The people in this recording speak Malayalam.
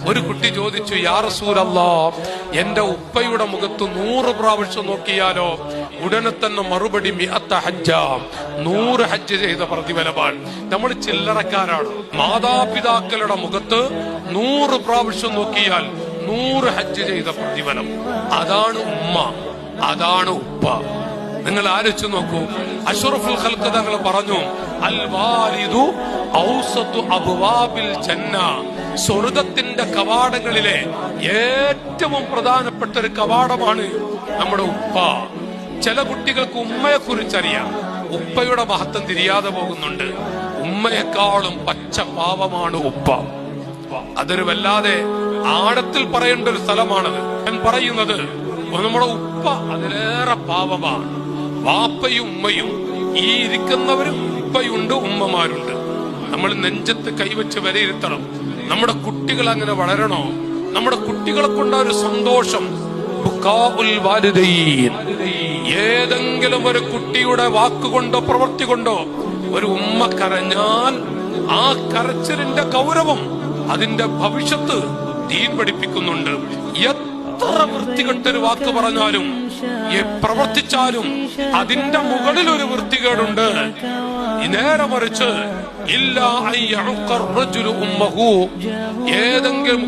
ഒരു കുട്ടി ചോദിച്ചു, യാ റസൂലല്ലാഹ്, എന്റെ ഉപ്പയുടെ മുഖത്ത് 100 പ്രാവശ്യം നോക്കിയാലോ? ഉടനെ തന്നെ മറുപടി 100 ഹജ്ജ, 100 ഹജ്ജ് ചെയ്ത പ്രതിഫലമാണ്. നമ്മൾ ചില്ലറക്കാരാണ്. മാതാപിതാക്കളുടെ മുഖത്ത് 100 പ്രാവശ്യം നോക്കിയാൽ 100 ഹജ്ജ് ചെയ്ത പ്രതിഫലം. അതാണ് ഉമ്മ, അതാണ് ഉപ്പ. നിങ്ങൾ ആലോചിച്ചു നോക്കൂ. അഷ്റഫുൽ ഖൽഖ് തങ്ങൾ പറഞ്ഞു, അൽ വാലിദു ഔസതു അബ്വാബിൽ ജന്ന, സ്വർഗ്ഗത്തിന്റെ കവാടങ്ങളിലെ ഏറ്റവും പ്രധാനപ്പെട്ട ഒരു കവാടമാണ് നമ്മുടെ ഉപ്പ. ചില കുട്ടികൾക്ക് ഉമ്മയെ കുറിച്ചറിയാം, ഉപ്പയുടെ മഹത്വം തിരിയാതെ പോകുന്നുണ്ട്. ഉമ്മയെക്കാളും പച്ച പാവമാണ് ഉപ്പ. അതൊരു വല്ലാതെ ആഴത്തിൽ പറയേണ്ട ഒരു സ്ഥലമാണത്. ഞാൻ പറയുന്നത്, നമ്മുടെ ഉപ്പ അതിലേറെ പാവമാണ്. വാപ്പയും ഉമ്മയും, ഈ ഇരിക്കുന്നവരും ഉപ്പയുണ്ട്, ഉമ്മമാരുണ്ട്. നമ്മൾ നെഞ്ചത്ത് കൈവച്ച് വിലയിരുത്തണം. നമ്മുടെ കുട്ടികൾ അങ്ങനെ വളരണോ? നമ്മുടെ കുട്ടികളെ കൊണ്ട് ഒരു സന്തോഷം. ഏതെങ്കിലും ഒരു കുട്ടിയുടെ വാക്കുകൊണ്ടോ പ്രവൃത്തി കൊണ്ടോ ഒരു ഉമ്മ കരഞ്ഞാൽ ആ കരച്ചിലിന്റെ ഗൗരവം, അതിന്റെ ഭവിഷ്യത്ത് ദീൻ പഠിപ്പിക്കുന്നുണ്ട്. എത്ര വൃത്തികെട്ടൊരു വാക്ക് പറഞ്ഞാലും പ്രവർത്തിച്ചാലും അതിന്റെ മുകളിൽ ഒരു വൃത്തികേടുണ്ട്. നേരെ മറിച്ച് ഏതെങ്കിലും